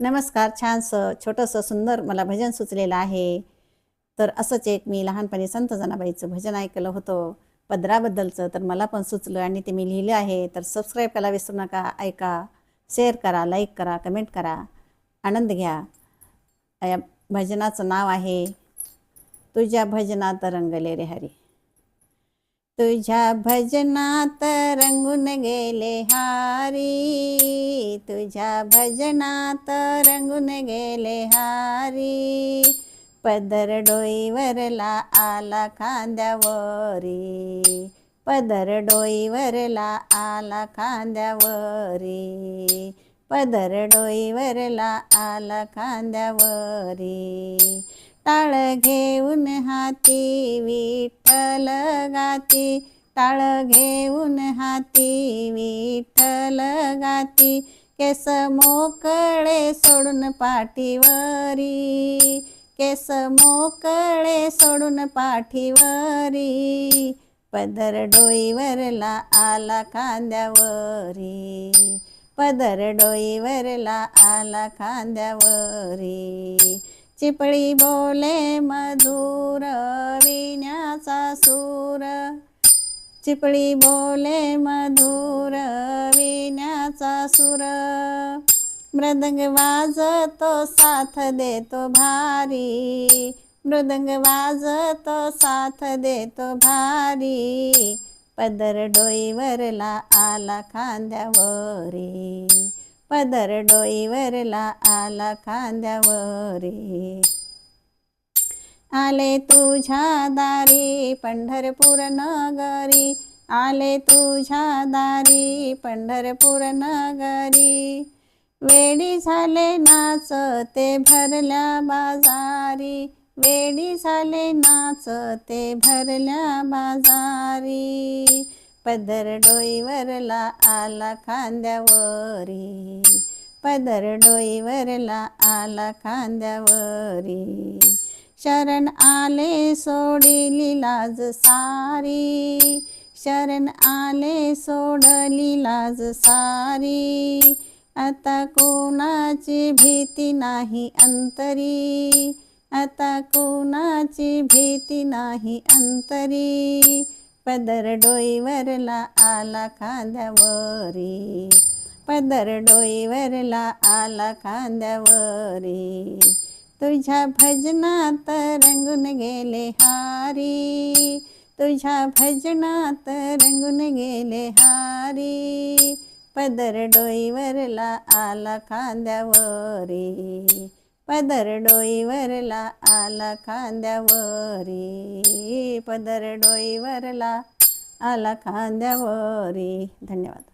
नमस्कार. छानसं छोटंसं सुंदर मला भजन सुचलेलं आहे. तर असंच एक मी लहानपणी संत जनाबाईचं भजन ऐकलं होतं पदराबद्दलचं, तर मला पण सुचलं आणि ते मी लिहिलं आहे. तर सबस्क्राईब करायला विसरू नका. ऐका, शेअर करा, लाईक करा, कमेंट करा, आनंद घ्या. या भजनाचं नाव आहे तुझ्या भजनात रंगले रे हरी. तुझ्या भजनात रंगून गेले हारी, तुझ्या भजनात रंगून गेले हारी. पदर डोईवरला आला खांद्यावरी, पदर डोईवरला आला खांद्यावरी, पदर डोईवरला आला खांद्यावरी. टाळ घेऊन हाती विठ्ठल गाती, टाळ घेऊन हाती विठ्ठल गाती. केस मोकळे सोडून पाठीवरी, केस मोकळे सोडून पाठीवरी. पदर डोईवरला आला खांद्यावरी, पदर डोईवरला आला खांद्यावरी. चिपळी बोले मधुर विण्याचा सूर, चिपळी बोले मधुर विण्याचा सूर. मृदंग वाजतो साथ देतो भारी, मृदंग वाजतो साथ देतो भारी. पदर डोईवरला आला खांद्यावरी, पदर डोईवरला आला खांद्यावरी. आले तुझ्या दारी पंढरपूर नगरी, आले तुझ्या दारी पंढरपूर नगरी. वेडी झाले नाचते भरल्या बाजारी, वेडी झाले नाचते भरल्या बाजारी. पदर डोईवरला आला खांद्यावरी, पदर डोईवरला आला खांद्यावरी. शरण आले सोडली लाज सारी, शरण आले सोडली लाज सारी. आता कोणाची भीती नाही अंतरी, आता कोणाची भीती नाही अंतरी. पदर डोईवरला आला खांद्यावरी, पदर डोईवरला आला खांद्यावरी. तुझ्या भजनात रंगून गेले हारी, तुझ्या भजनात रंगून गेले हारी. पदर डोईवरला आला खांद्यावरी, पदर डोईवरला आला खांद्यावरी, पदर डोईवरला आला खांद्यावरी. धन्यवाद.